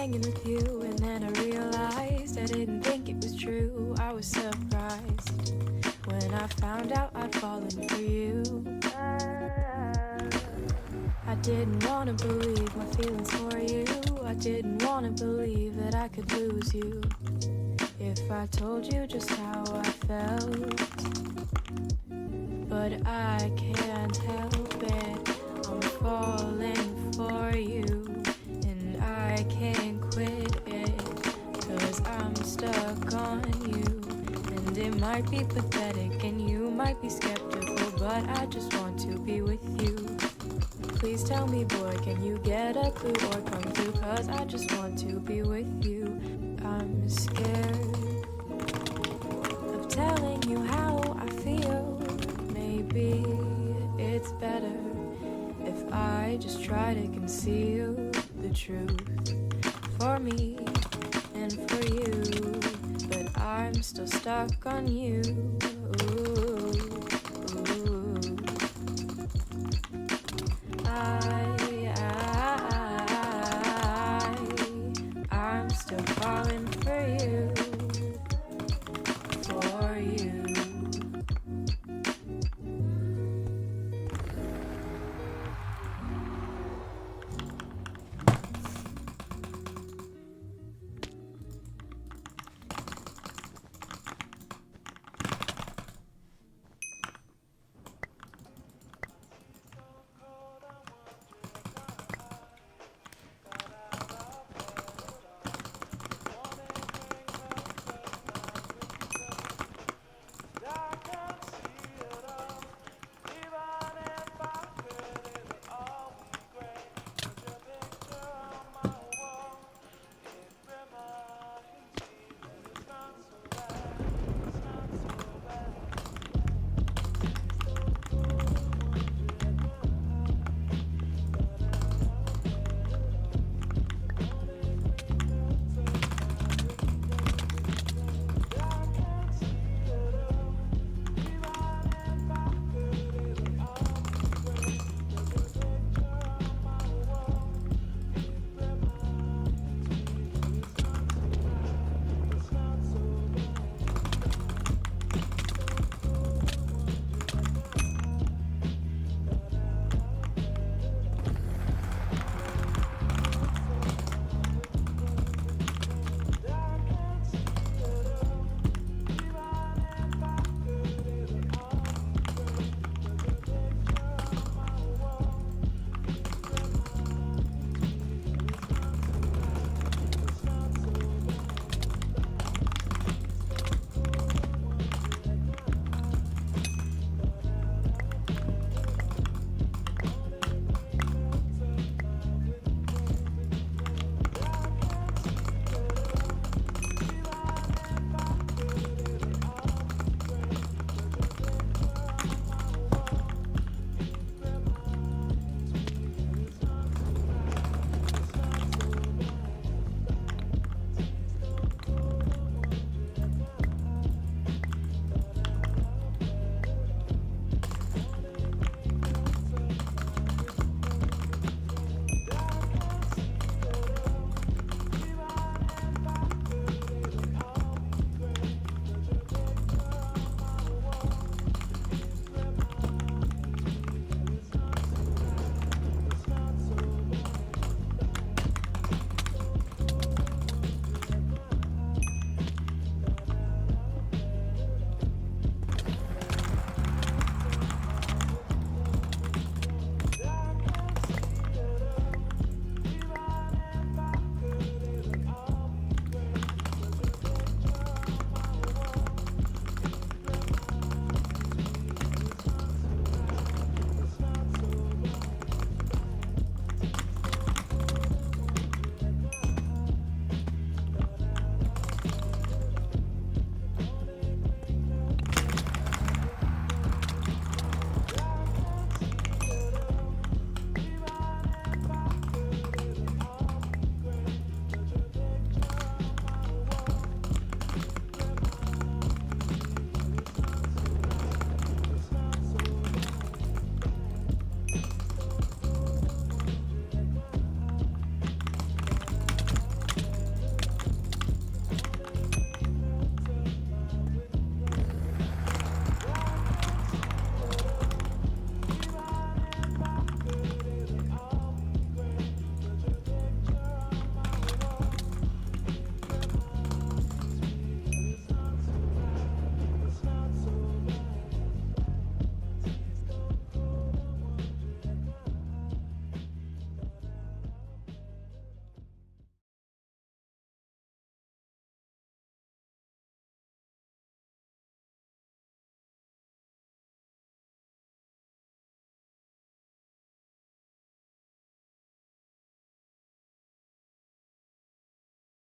hanging with you, and then I realized I didn't think it was true. I was surprised when I found out I'd fallen for you. I didn't wanna believe my feelings for you. I didn't wanna believe that I could lose you if I told you just how I felt. But I can't help it, I'm falling for you, and I can't quit it, 'cause I'm stuck on you. And it might be pathetic and you might be skeptical, but I just want to be with you. Please tell me, boy, can you get a clue or come through, 'cause I just want to be with you. I'm scared of telling you how I feel. Maybe it's better if I just try to conceal the truth for me and for you. But I'm still stuck on you.